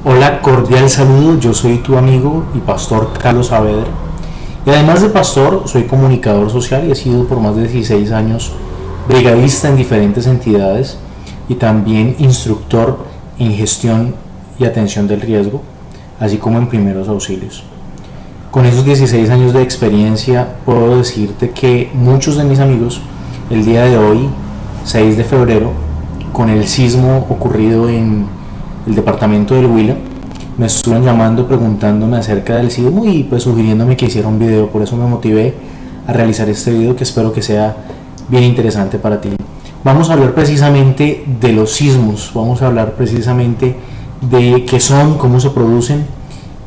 Hola, cordial saludo, yo soy tu amigo y pastor Carlos Saavedra y además de pastor soy comunicador social y he sido por más de 16 años brigadista en diferentes entidades y también instructor en gestión y atención del riesgo, así como en primeros auxilios. Con esos 16 años de experiencia puedo decirte que muchos de mis amigos el día de hoy, 6 de febrero, con el sismo ocurrido en el departamento del Huila, me estuvieron llamando preguntándome acerca del sismo y pues sugiriéndome que hiciera un video. Por eso me motivé a realizar este video, que espero que sea bien interesante para ti. Vamos a hablar precisamente de los sismos, vamos a hablar precisamente de qué son, cómo se producen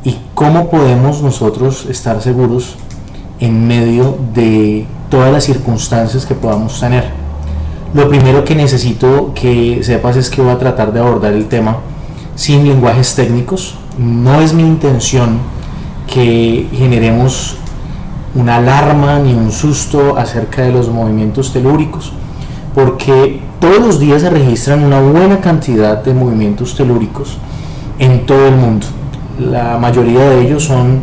y cómo podemos nosotros estar seguros en medio de todas las circunstancias que podamos tener. Lo primero que necesito que sepas es que voy a tratar de abordar el tema sin lenguajes técnicos. No es mi intención que generemos una alarma ni un susto acerca de los movimientos telúricos, porque todos los días se registran una buena cantidad de movimientos telúricos en todo el mundo. La mayoría de ellos son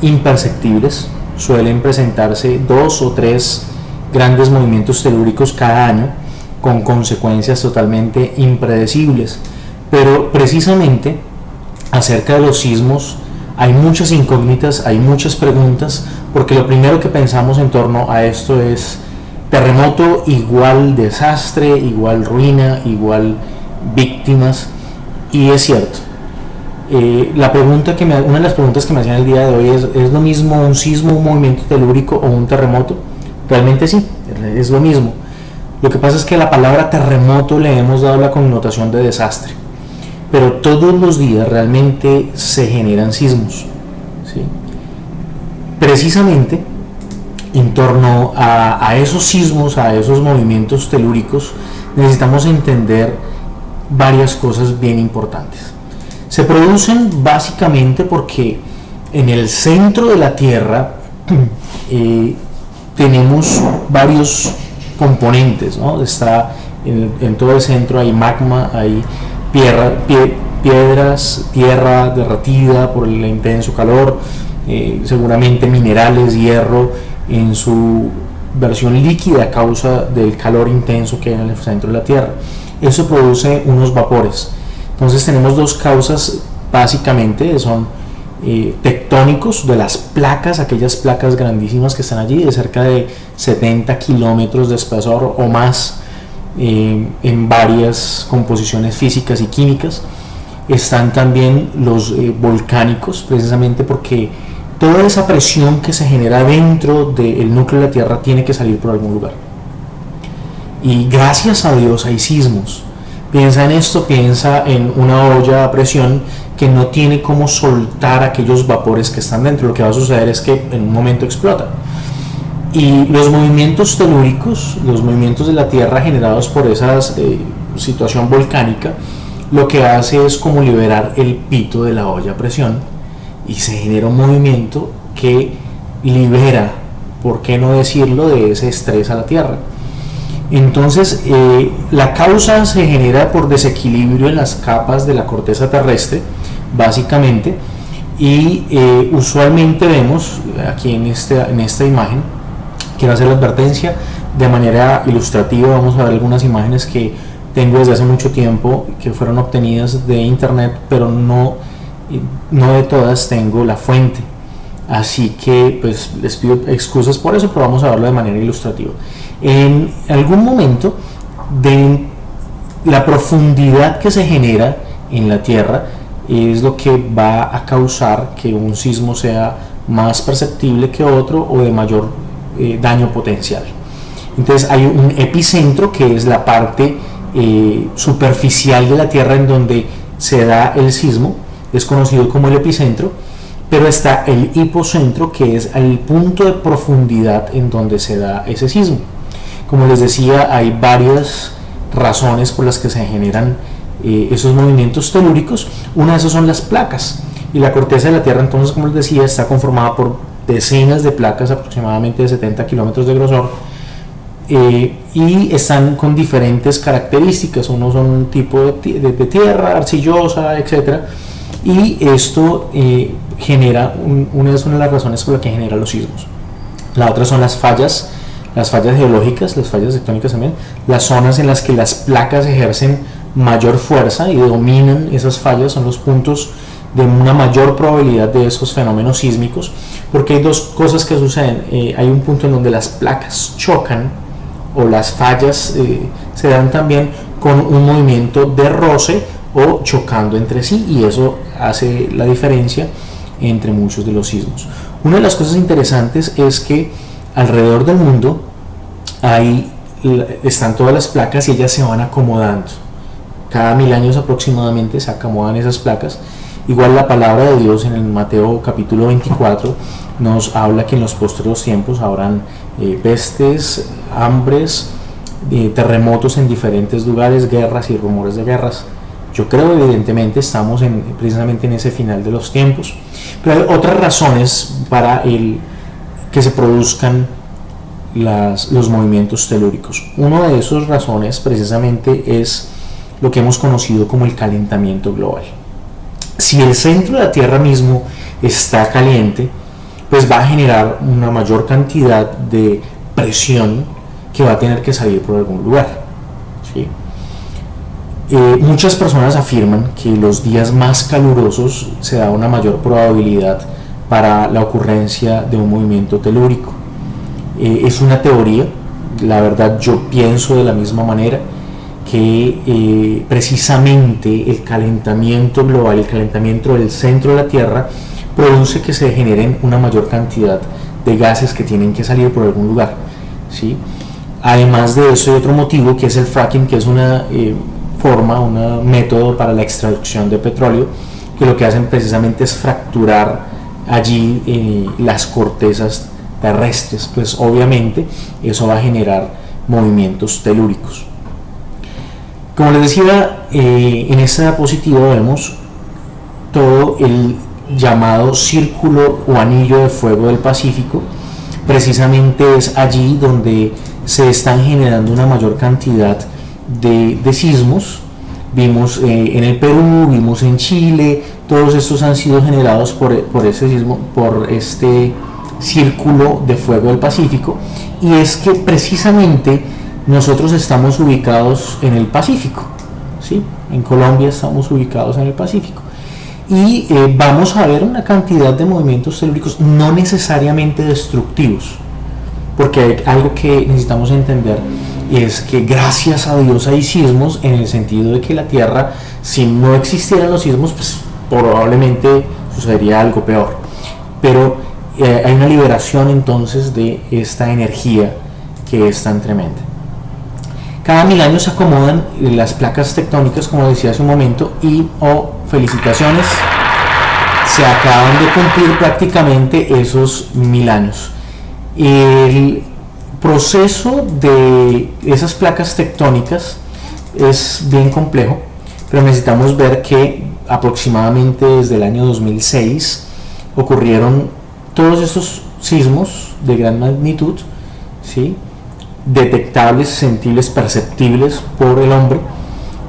imperceptibles, suelen presentarse 2 o 3 grandes movimientos telúricos cada año con consecuencias totalmente impredecibles. Pero precisamente acerca de los sismos hay muchas incógnitas, hay muchas preguntas, porque lo primero que pensamos en torno a esto es terremoto igual desastre, igual ruina, igual víctimas, y es cierto. Una de las preguntas que me hacían el día de hoy ¿es lo mismo un sismo, un movimiento telúrico o un terremoto? Realmente sí, es lo mismo. Lo que pasa es que a la palabra terremoto le hemos dado la connotación de desastre, pero todos los días realmente se generan sismos, ¿sí? Precisamente en torno a esos sismos, a esos movimientos telúricos, necesitamos entender varias cosas bien importantes. Se producen básicamente porque en el centro de la Tierra tenemos varios componentes, ¿no? Está en todo el centro hay magma, hay piedras, tierra derretida por el intenso calor, seguramente minerales, hierro en su versión líquida a causa del calor intenso que hay en el centro de la Tierra. Eso produce unos vapores. Entonces tenemos dos causas básicamente, son tectónicos de las placas, aquellas placas grandísimas que están allí de cerca de 70 kilómetros de espesor o más, en varias composiciones físicas y químicas. Están también los volcánicos, precisamente porque toda esa presión que se genera dentro del núcleo de la Tierra tiene que salir por algún lugar. Y gracias a Dios hay sismos. Piensa en esto, piensa en una olla a presión que no tiene cómo soltar aquellos vapores que están dentro. Lo que va a suceder es que en un momento explota. Y los movimientos telúricos, los movimientos de la Tierra generados por esa situación volcánica, lo que hace es como liberar el pito de la olla a presión y se genera un movimiento que libera, por qué no decirlo, de ese estrés a la Tierra. Entonces, la causa se genera por desequilibrio en las capas de la corteza terrestre, básicamente, y usualmente vemos aquí en esta imagen, quiero hacer la advertencia de manera ilustrativa. Vamos a ver algunas imágenes que tengo desde hace mucho tiempo, que fueron obtenidas de internet, pero no de todas tengo la fuente, así que pues les pido excusas por eso, pero vamos a verlo de manera ilustrativa. En algún momento de la profundidad que se genera en la Tierra es lo que va a causar que un sismo sea más perceptible que otro o de mayor daño potencial. Entonces hay un epicentro, que es la parte superficial de la Tierra en donde se da el sismo, es conocido como el epicentro, pero está el hipocentro, que es el punto de profundidad en donde se da ese sismo. Como les decía, hay varias razones por las que se generan esos movimientos telúricos. Una de esas son las placas, y la corteza de la Tierra, entonces, como les decía, está conformada por decenas de placas aproximadamente de 70 kilómetros de grosor, y están con diferentes características. Unos son un tipo de tierra arcillosa, etcétera, y esto genera una de las razones por las que genera los sismos. La otra son las fallas geológicas, las fallas tectónicas también, las zonas en las que las placas ejercen mayor fuerza y dominan esas fallas son los puntos de una mayor probabilidad de esos fenómenos sísmicos, porque hay dos cosas que suceden. Hay un punto en donde las placas chocan o las fallas se dan también con un movimiento de roce o chocando entre sí, y eso hace la diferencia entre muchos de los sismos. Una de las cosas interesantes es que alrededor del mundo están todas las placas y ellas se van acomodando. Cada 1000 años aproximadamente se acomodan esas placas. Igual la palabra de Dios en el Mateo capítulo 24 nos habla que en los postreros tiempos habrán pestes, hambres, terremotos en diferentes lugares, guerras y rumores de guerras. Yo creo evidentemente estamos precisamente en ese final de los tiempos, pero hay otras razones para que se produzcan los movimientos telúricos. Una de esas razones precisamente es lo que hemos conocido como el calentamiento global. Si el centro de la Tierra mismo está caliente, pues va a generar una mayor cantidad de presión que va a tener que salir por algún lugar, ¿sí? Muchas personas afirman que los días más calurosos se da una mayor probabilidad para la ocurrencia de un movimiento telúrico. Es una teoría, la verdad yo pienso de la misma manera, que precisamente el calentamiento global, el calentamiento del centro de la Tierra, produce que se generen una mayor cantidad de gases que tienen que salir por algún lugar, ¿sí? Además de eso hay otro motivo, que es el fracking, que es una un método para la extracción de petróleo, que lo que hacen precisamente es fracturar allí las cortezas terrestres. Pues obviamente eso va a generar movimientos telúricos. Como les decía, en esta diapositiva vemos todo el llamado círculo o anillo de fuego del Pacífico. Precisamente es allí donde se están generando una mayor cantidad de sismos. Vimos en el Perú, vimos en Chile, todos estos han sido generados por ese sismo, por este círculo de fuego del Pacífico, y es que precisamente nosotros estamos ubicados en el Pacífico, ¿sí? En Colombia estamos ubicados en el Pacífico, y vamos a ver una cantidad de movimientos telúricos no necesariamente destructivos, porque hay algo que necesitamos entender, y es que gracias a Dios hay sismos, en el sentido de que la Tierra, si no existieran los sismos, pues probablemente sucedería algo peor, pero hay una liberación entonces de esta energía que es tan tremenda. Cada 1000 años se acomodan las placas tectónicas, como decía hace un momento, y felicitaciones, se acaban de cumplir prácticamente esos 1000 años. El proceso de esas placas tectónicas es bien complejo, pero necesitamos ver que aproximadamente desde el año 2006 ocurrieron todos estos sismos de gran magnitud, ¿sí? Detectables, sentibles, perceptibles por el hombre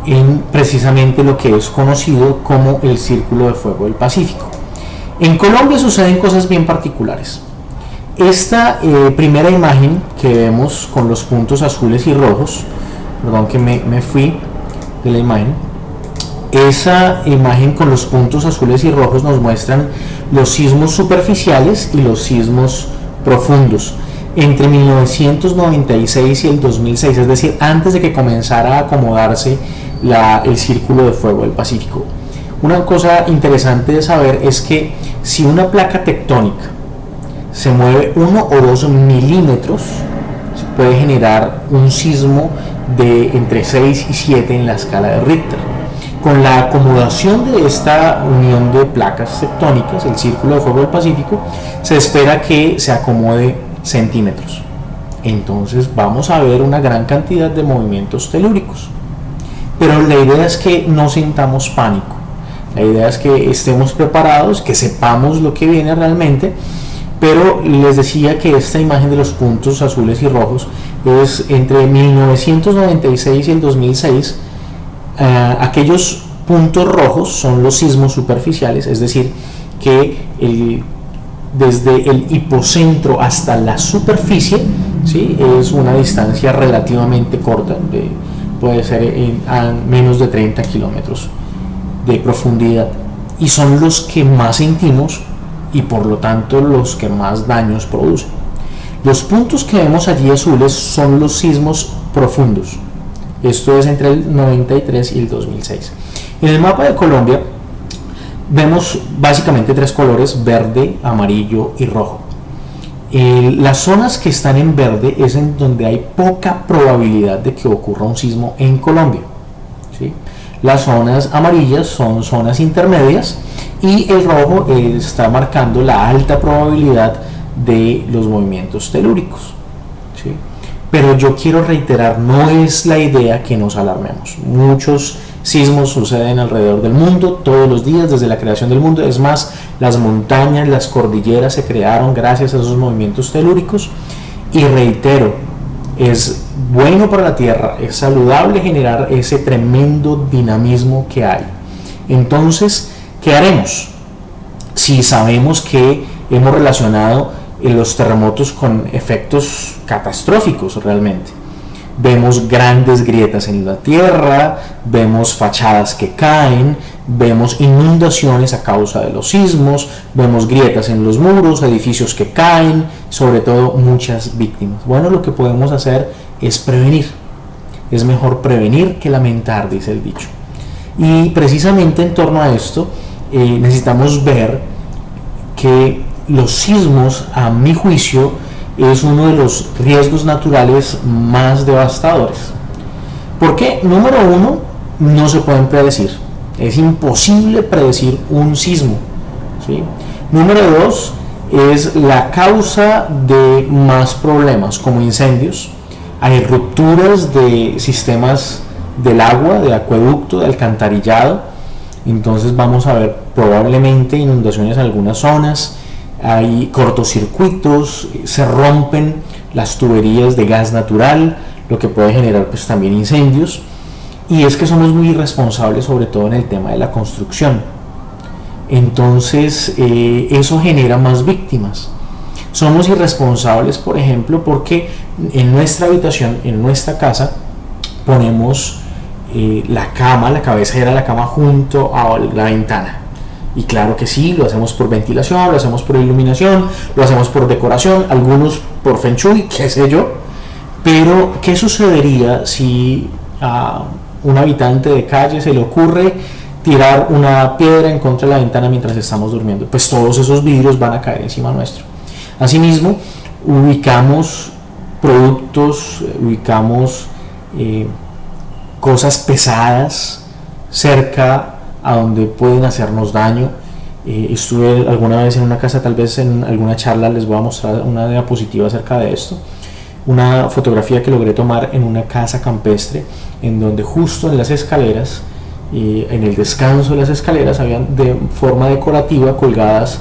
en precisamente lo que es conocido como el Círculo de Fuego del Pacífico. En Colombia suceden cosas bien particulares. Esta primera imagen que vemos con los puntos azules y rojos, perdón que me fui de la imagen, esa imagen con los puntos azules y rojos nos muestran los sismos superficiales y los sismos profundos entre 1996 y el 2006, es decir, antes de que comenzara a acomodarse el Círculo de Fuego del Pacífico. Una cosa interesante de saber es que si una placa tectónica se mueve 1 o 2 milímetros, se puede generar un sismo de entre 6 y 7 en la escala de Richter. Con la acomodación de esta unión de placas tectónicas, el Círculo de Fuego del Pacífico, se espera que se acomode centímetros. Entonces vamos a ver una gran cantidad de movimientos telúricos. Pero la idea es que no sintamos pánico. La idea es que estemos preparados, que sepamos lo que viene realmente. Pero les decía que esta imagen de los puntos azules y rojos es entre 1996 y el 2006. Aquellos puntos rojos son los sismos superficiales, es decir, que desde el hipocentro hasta la superficie, ¿sí?, es una distancia relativamente corta, puede ser a menos de 30 kilómetros de profundidad, y son los que más sentimos y por lo tanto los que más daños producen. Los puntos que vemos allí azules son los sismos profundos. Esto es entre el 93 y el 2006. En el mapa de Colombia vemos básicamente tres colores: verde, amarillo y rojo. Las zonas que están en verde es en donde hay poca probabilidad de que ocurra un sismo en Colombia, ¿sí? Las zonas amarillas son zonas intermedias y el rojo está marcando la alta probabilidad de los movimientos telúricos, ¿sí? Pero yo quiero reiterar, no es la idea que nos alarmemos. Muchos sismos suceden alrededor del mundo todos los días desde la creación del mundo. Es más, las montañas, las cordilleras se crearon gracias a esos movimientos telúricos, y reitero, es bueno para la Tierra, es saludable generar ese tremendo dinamismo que hay. Entonces, ¿qué haremos? Si sabemos que hemos relacionado los terremotos con efectos catastróficos realmente. Vemos grandes grietas en la tierra, vemos fachadas que caen, vemos inundaciones a causa de los sismos, vemos grietas en los muros, edificios que caen, sobre todo muchas víctimas. Bueno, lo que podemos hacer es prevenir. Es mejor prevenir que lamentar, dice el dicho. Y precisamente en torno a esto necesitamos ver que los sismos, a mi juicio, es uno de los riesgos naturales más devastadores. ¿Por qué? Número uno, no se pueden predecir. Es imposible predecir un sismo, ¿sí? Número dos, es la causa de más problemas como incendios. Hay rupturas de sistemas del agua, de acueducto, de alcantarillado. Entonces vamos a ver probablemente inundaciones en algunas zonas. Hay cortocircuitos, se rompen las tuberías de gas natural, lo que puede generar pues también incendios. Y es que somos muy irresponsables, sobre todo en el tema de la construcción. Entonces eso genera más víctimas. Somos irresponsables, por ejemplo, porque en nuestra habitación, en nuestra casa, ponemos la cama, la cabecera de la cama junto a la ventana. Y claro que sí, lo hacemos por ventilación, lo hacemos por iluminación, lo hacemos por decoración, algunos por feng shui, qué sé yo. Pero, ¿qué sucedería si a un habitante de calle se le ocurre tirar una piedra en contra de la ventana mientras estamos durmiendo? Pues todos esos vidrios van a caer encima nuestro. Asimismo, ubicamos productos, ubicamos cosas pesadas cerca a donde pueden hacernos daño. Estuve alguna vez en una casa, tal vez en alguna charla les voy a mostrar una diapositiva acerca de esto, una fotografía que logré tomar en una casa campestre, en donde justo en las escaleras, en el descanso de las escaleras, habían de forma decorativa colgadas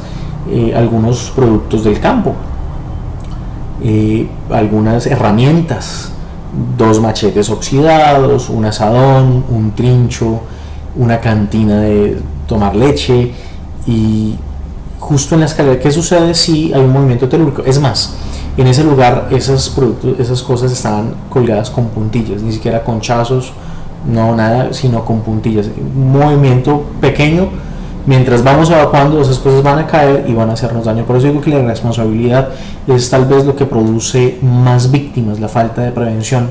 algunos productos del campo, algunas herramientas, 2 machetes oxidados, un asadón, un trincho, una cantina de tomar leche. Y justo en la escalera, ¿qué sucede si hay un movimiento telúrico? Es más, en ese lugar esas cosas estaban colgadas con puntillas, ni siquiera con chazos, no nada, sino con puntillas. Un movimiento pequeño, mientras vamos evacuando, esas cosas van a caer y van a hacernos daño. Por eso digo que la irresponsabilidad es tal vez lo que produce más víctimas, la falta de prevención.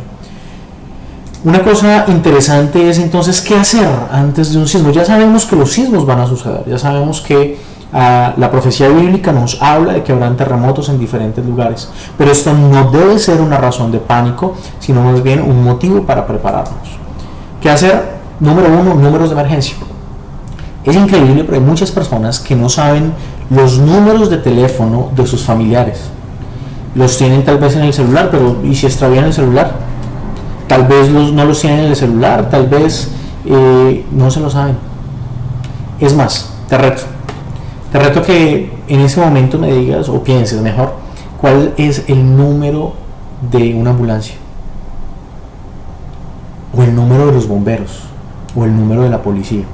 Una cosa interesante es entonces qué hacer antes de un sismo. Ya sabemos que los sismos van a suceder, ya sabemos que la profecía bíblica nos habla de que habrán terremotos en diferentes lugares, pero esto no debe ser una razón de pánico, sino más bien un motivo para prepararnos. ¿Qué hacer? Número uno, números de emergencia. Es increíble, pero hay muchas personas que no saben los números de teléfono de sus familiares. Los tienen tal vez en el celular, pero ¿y si extravían el celular? Tal vez no los tienen en el celular, tal vez no se lo saben. Es más, te reto que en ese momento me digas o pienses mejor cuál es el número de una ambulancia, o el número de los bomberos, o el número de la policía.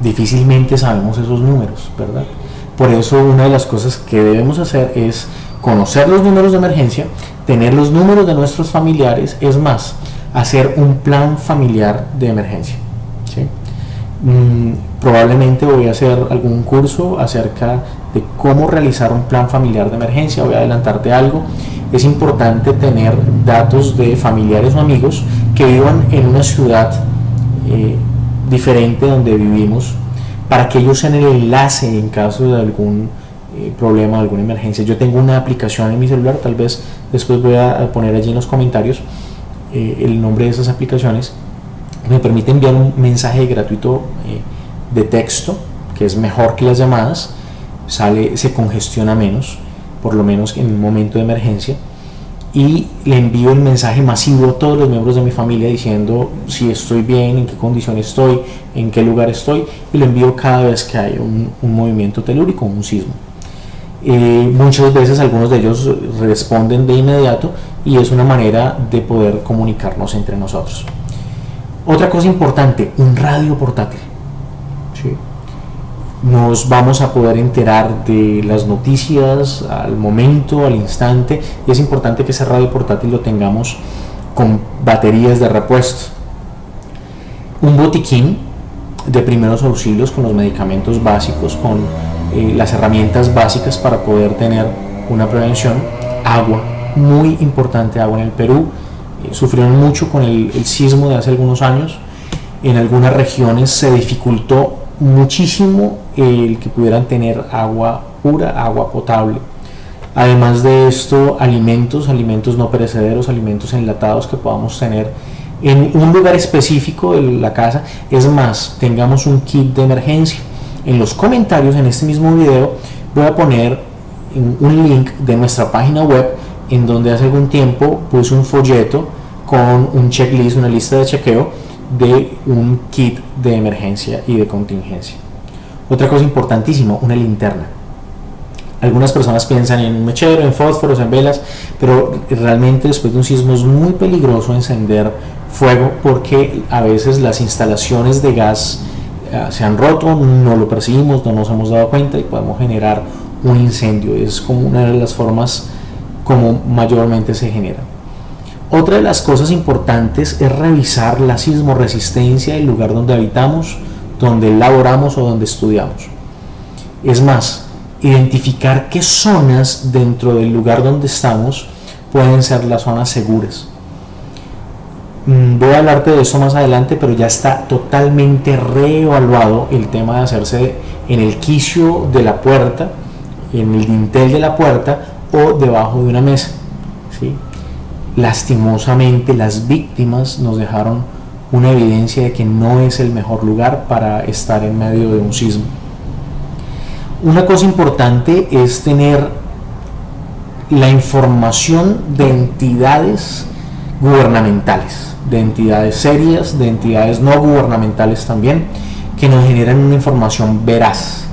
difícilmente sabemos esos números, ¿verdad? Por eso una de las cosas que debemos hacer es conocer los números de emergencia, tener los números de nuestros familiares, es más, hacer un plan familiar de emergencia, ¿sí? Probablemente voy a hacer algún curso acerca de cómo realizar un plan familiar de emergencia. Voy a adelantarte algo: es importante tener datos de familiares o amigos que vivan en una ciudad diferente donde vivimos, para que ellos sean el enlace en caso de algún problema, alguna emergencia. Yo tengo una aplicación en mi celular, tal vez después voy a poner allí en los comentarios el nombre de esas aplicaciones, que me permite enviar un mensaje gratuito de texto, que es mejor que las llamadas, se congestiona menos, por lo menos en un momento de emergencia, y le envío el mensaje masivo a todos los miembros de mi familia diciendo si estoy bien, en qué condición estoy, en qué lugar estoy, y lo envío cada vez que hay un movimiento telúrico, un sismo. Muchas veces algunos de ellos responden de inmediato y es una manera de poder comunicarnos entre nosotros. Otra cosa importante: un radio portátil, ¿sí? Nos vamos a poder enterar de las noticias al momento, al instante, y es importante que ese radio portátil lo tengamos con baterías de repuesto. Un botiquín de primeros auxilios con los medicamentos básicos, con las herramientas básicas para poder tener una prevención. Agua, muy importante, agua. En el Perú sufrieron mucho con el sismo de hace algunos años. En algunas regiones se dificultó muchísimo el que pudieran tener agua pura, agua potable. Además de esto, alimentos no perecederos, alimentos enlatados que podamos tener en un lugar específico de la casa. Es más, tengamos un kit de emergencia. En los comentarios en este mismo video voy a poner un link de nuestra página web, en donde hace algún tiempo puse un folleto con un checklist, una lista de chequeo de un kit de emergencia y de contingencia. Otra cosa importantísima: una linterna. Algunas personas piensan en un mechero, en fósforos, en velas, pero realmente después de un sismo es muy peligroso encender fuego, porque a veces las instalaciones de gas se han roto, no lo percibimos, no nos hemos dado cuenta y podemos generar un incendio. Es como una de las formas como mayormente se genera. Otra de las cosas importantes es revisar la sismoresistencia del lugar donde habitamos, donde laboramos o donde estudiamos. Es más, identificar qué zonas dentro del lugar donde estamos pueden ser las zonas seguras. Voy a hablarte de eso más adelante, pero ya está totalmente reevaluado el tema de hacerse en el quicio de la puerta, en el dintel de la puerta o debajo de una mesa, ¿sí? Lastimosamente, las víctimas nos dejaron una evidencia de que no es el mejor lugar para estar en medio de un sismo. Una cosa importante es tener la información de entidades gubernamentales, de entidades serias, de entidades no gubernamentales también, que nos generan una información veraz.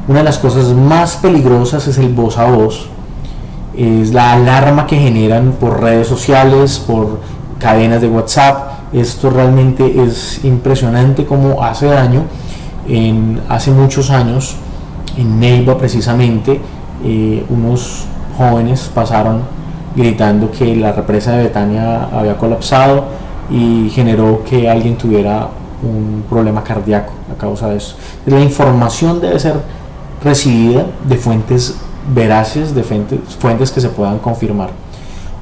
Una de las cosas más peligrosas es el voz a voz, es la alarma que generan por redes sociales, por cadenas de WhatsApp. Esto realmente es impresionante como hace daño. Hace muchos años, en Neiva precisamente, unos jóvenes pasaron gritando que la represa de Betania había colapsado y generó que alguien tuviera un problema cardíaco a causa de eso. La información debe ser recibida de fuentes veraces, de fuentes que se puedan confirmar.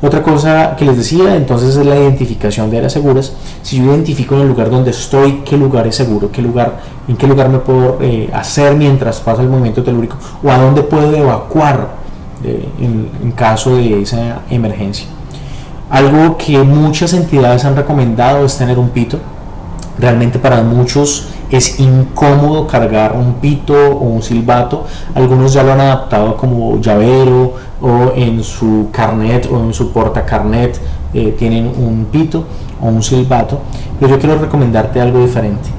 Otra cosa que les decía entonces es la identificación de áreas seguras. Si yo identifico en el lugar donde estoy qué lugar es seguro, en qué lugar me puedo hacer mientras pasa el movimiento telúrico, o a dónde puedo evacuar en caso de esa emergencia. Algo que muchas entidades han recomendado es tener un pito. Realmente para muchos es incómodo cargar un pito o un silbato. Algunos ya lo han adaptado como llavero, o en su carnet o en su portacarnet tienen un pito o un silbato. Pero yo quiero recomendarte algo diferente.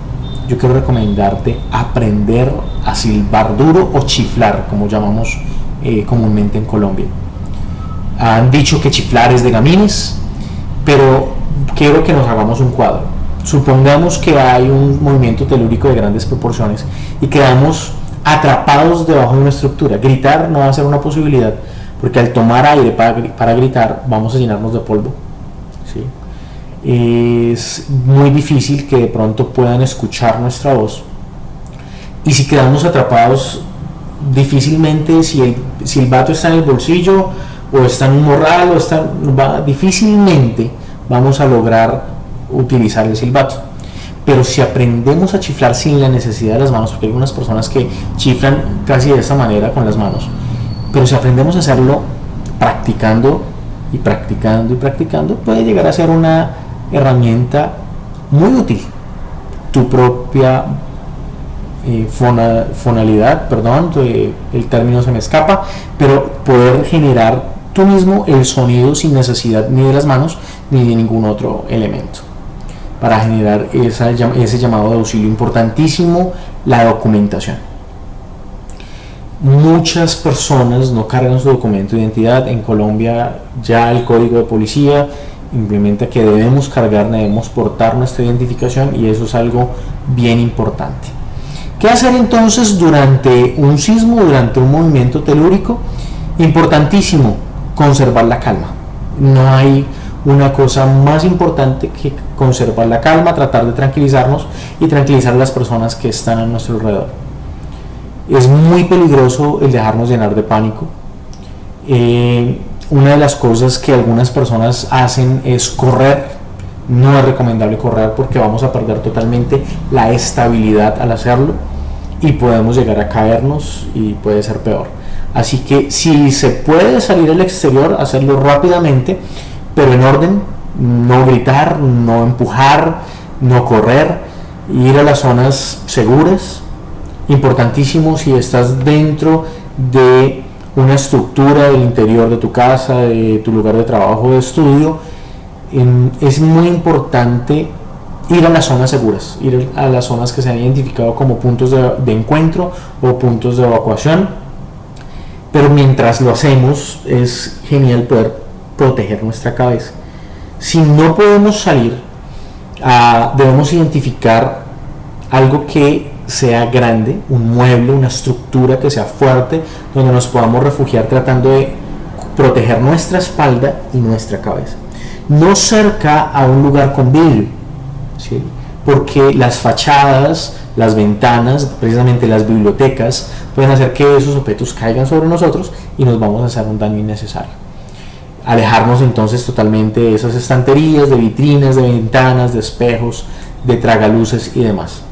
Yo quiero recomendarte aprender a silbar duro o chiflar, como llamamos comúnmente en Colombia. Han dicho que chiflar es de gamines, pero quiero que nos hagamos un cuadro. Supongamos que hay un movimiento telúrico de grandes proporciones y quedamos atrapados debajo de una estructura. Gritar no va a ser una posibilidad, porque al tomar aire para gritar vamos a llenarnos de polvo, ¿sí? Es muy difícil que de pronto puedan escuchar nuestra voz, y si quedamos atrapados, difícilmente, si el silbato está en el bolsillo o está en un morral difícilmente vamos a lograr utilizar el silbato. Pero si aprendemos a chiflar sin la necesidad de las manos, porque hay algunas personas que chiflan casi de esta manera con las manos, pero si aprendemos a hacerlo practicando y practicando y practicando, puede llegar a ser una herramienta muy útil. Tu propia fonalidad, perdón, el término se me escapa, pero poder generar tú mismo el sonido sin necesidad ni de las manos ni de ningún otro elemento, para generar ese llamado de auxilio. Importantísimo la documentación. Muchas personas no cargan su documento de identidad. En Colombia ya el código de policía implementa que debemos portar nuestra identificación, y eso es algo bien importante. ¿Qué hacer entonces durante un sismo, durante un movimiento telúrico? Importantísimo conservar la calma. No hay una cosa más importante que conservar la calma, tratar de tranquilizarnos y tranquilizar a las personas que están a nuestro alrededor. Es muy peligroso el dejarnos llenar de pánico. Una de las cosas que algunas personas hacen es correr. No es recomendable correr, porque vamos a perder totalmente la estabilidad al hacerlo y podemos llegar a caernos y puede ser peor. Así que si se puede salir al exterior, hacerlo rápidamente, pero en orden. No gritar, no empujar, no correr, ir a las zonas seguras. Importantísimo, si estás dentro de una estructura del interior de tu casa, de tu lugar de trabajo o de estudio, es muy importante ir a las zonas seguras, ir a las zonas que se han identificado como puntos de encuentro o puntos de evacuación. Pero mientras lo hacemos, es genial poder proteger nuestra cabeza. Si no podemos salir, debemos identificar algo que sea grande, un mueble, una estructura que sea fuerte, donde nos podamos refugiar, tratando de proteger nuestra espalda y nuestra cabeza. No cerca a un lugar con vidrio, ¿sí? Porque las fachadas, las ventanas, precisamente las bibliotecas, pueden hacer que esos objetos caigan sobre nosotros y nos vamos a hacer un daño innecesario. Alejarnos entonces totalmente de esas estanterías, de vitrinas, de ventanas, de espejos, de tragaluces y demás.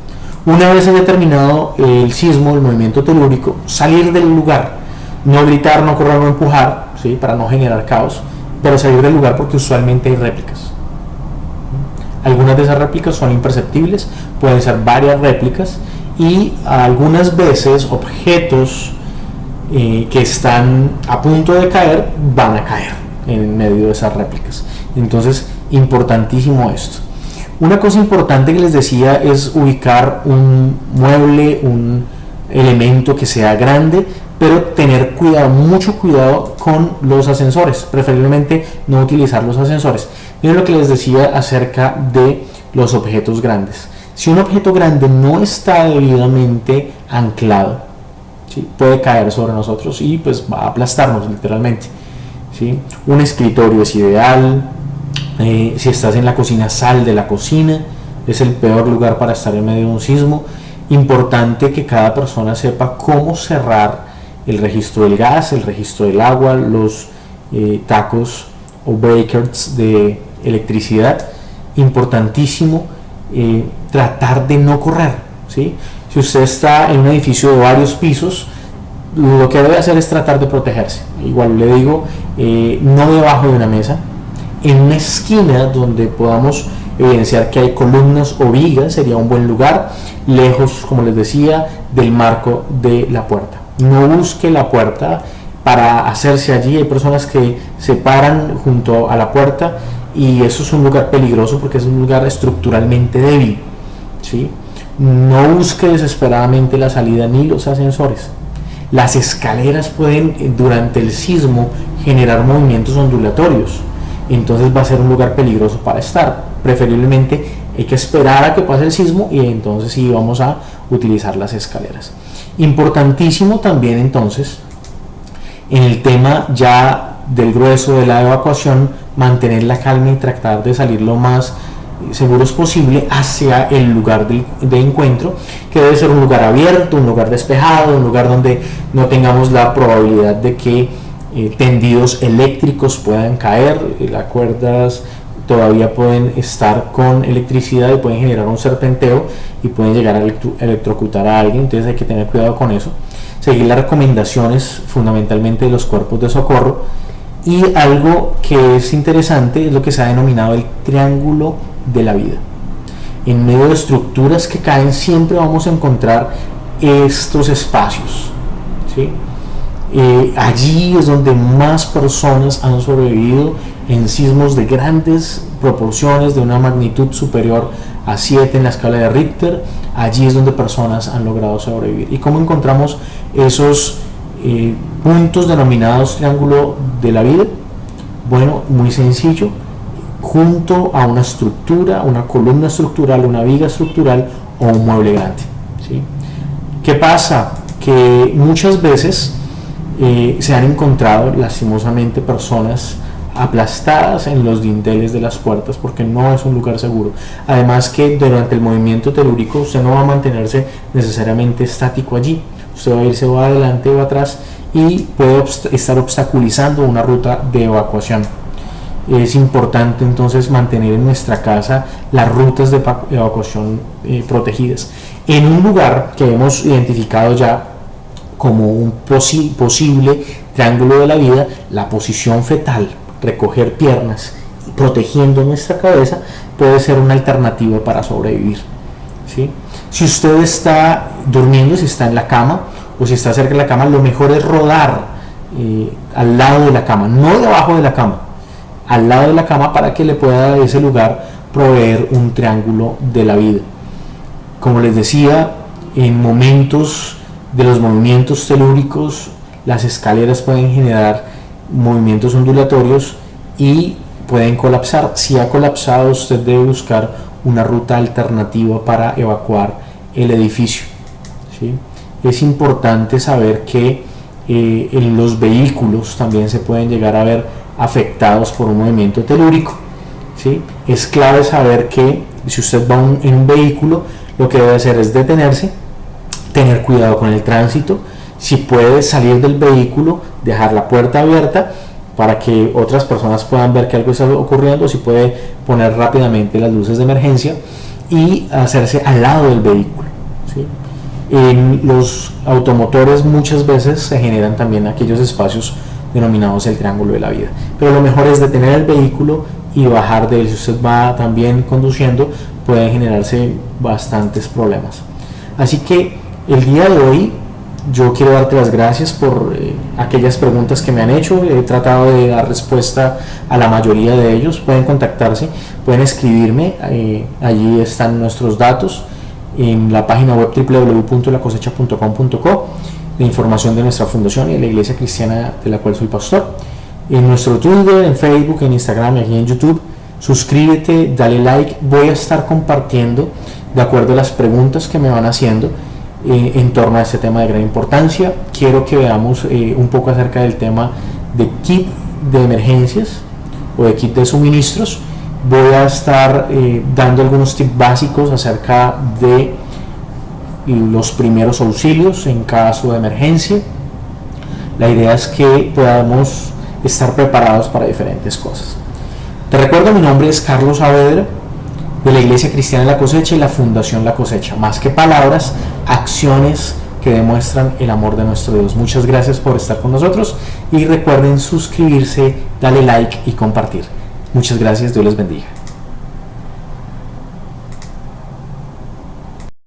Una vez haya terminado el sismo, el movimiento telúrico, salir del lugar. No gritar, no correr, no empujar, ¿sí? Para no generar caos, pero salir del lugar, porque usualmente hay réplicas. Algunas de esas réplicas son imperceptibles, pueden ser varias réplicas, y algunas veces objetos que están a punto de caer van a caer en medio de esas réplicas. Entonces, importantísimo esto. Una cosa importante que les decía es ubicar un mueble, un elemento que sea grande, pero tener cuidado, mucho cuidado con los ascensores, preferiblemente no utilizar los ascensores. Miren lo que les decía acerca de los objetos grandes. Si un objeto grande no está debidamente anclado, ¿sí? Puede caer sobre nosotros y pues va a aplastarnos literalmente, ¿sí? Un escritorio es ideal. Si estás en la cocina, sal de la cocina. Es el peor lugar para estar en medio de un sismo. Importante que cada persona sepa cómo cerrar el registro del gas, el registro del agua, los tacos o breakers de electricidad. Importantísimo tratar de no correr, ¿sí? Si usted está en un edificio de varios pisos, lo que debe hacer es tratar de protegerse. Igual le digo, no debajo de una mesa, en una esquina donde podamos evidenciar que hay columnas o vigas, sería un buen lugar, lejos, como les decía, del marco de la puerta. No busque la puerta para hacerse allí. Hay personas que se paran junto a la puerta y eso es un lugar peligroso porque es un lugar estructuralmente débil, ¿sí? No busque desesperadamente la salida ni los ascensores. Las escaleras pueden, durante el sismo, generar movimientos ondulatorios. Entonces va a ser un lugar peligroso para estar. Preferiblemente hay que esperar a que pase el sismo y entonces sí vamos a utilizar las escaleras. Importantísimo también entonces en el tema ya del grueso de la evacuación, mantener la calma y tratar de salir lo más seguros posible hacia el lugar de encuentro, que debe ser un lugar abierto, un lugar despejado, un lugar donde no tengamos la probabilidad de que tendidos eléctricos puedan caer, las cuerdas todavía pueden estar con electricidad y pueden generar un serpenteo y pueden llegar a electrocutar a alguien, entonces hay que tener cuidado con eso. Seguir las recomendaciones fundamentalmente de los cuerpos de socorro. Y algo que es interesante es lo que se ha denominado el triángulo de la vida. En medio de estructuras que caen siempre vamos a encontrar estos espacios, ¿sí? Allí es donde más personas han sobrevivido en sismos de grandes proporciones, de una magnitud superior a 7 en la escala de Richter. Allí es donde personas han logrado sobrevivir. ¿Y cómo encontramos esos puntos denominados triángulo de la vida? Bueno, muy sencillo, junto a una estructura, una columna estructural, una viga estructural o un mueble grande, ¿sí? ¿Qué pasa? Que muchas veces se han encontrado lastimosamente personas aplastadas en los dinteles de las puertas porque no es un lugar seguro. Además que durante el movimiento telúrico usted no va a mantenerse necesariamente estático allí, usted va a irse o adelante o atrás y puede estar obstaculizando una ruta de evacuación. Es importante entonces mantener en nuestra casa las rutas de evacuación protegidas. En un lugar que hemos identificado ya como un posible triángulo de la vida, la posición fetal, recoger piernas protegiendo nuestra cabeza, puede ser una alternativa para sobrevivir, ¿sí? Si usted está durmiendo, si está en la cama o si está cerca de la cama, lo mejor es rodar al lado de la cama, no debajo de la cama, al lado de la cama, para que le pueda a ese lugar proveer un triángulo de la vida. Como les decía, en momentos de los movimientos telúricos, las escaleras pueden generar movimientos ondulatorios y pueden colapsar. Si ha colapsado, usted debe buscar una ruta alternativa para evacuar el edificio, ¿sí? Es importante saber que en los vehículos también se pueden llegar a ver afectados por un movimiento telúrico, ¿sí? Es clave saber que si usted va en un vehículo, lo que debe hacer es detenerse, tener cuidado con el tránsito, si puede salir del vehículo, dejar la puerta abierta para que otras personas puedan ver que algo está ocurriendo, si puede poner rápidamente las luces de emergencia y hacerse al lado del vehículo, ¿sí? En los automotores muchas veces se generan también aquellos espacios denominados el triángulo de la vida, pero lo mejor es detener el vehículo y bajar de él. Si usted va también conduciendo, pueden generarse bastantes problemas. Así que el día de hoy yo quiero darte las gracias por aquellas preguntas que me han hecho. He tratado de dar respuesta a la mayoría de ellos. Pueden contactarse, pueden escribirme, allí están nuestros datos en la página web www.lacosecha.com.co, la información de nuestra fundación y de la iglesia cristiana de la cual soy pastor. En nuestro Twitter, en Facebook, en Instagram y aquí en YouTube. Suscríbete, dale like. Voy a estar compartiendo de acuerdo a las preguntas que me van haciendo en torno a este tema de gran importancia. Quiero que veamos un poco acerca del tema de kit de emergencias o de kit de suministros. Voy a estar dando algunos tips básicos acerca de los primeros auxilios en caso de emergencia. La idea es que podamos estar preparados para diferentes cosas. Te recuerdo, mi nombre es Carlos Saavedra, de la Iglesia Cristiana de la Cosecha y la Fundación La Cosecha. Más que palabras, acciones que demuestran el amor de nuestro Dios. Muchas gracias por estar con nosotros y recuerden suscribirse, darle like y compartir. Muchas gracias, Dios les bendiga.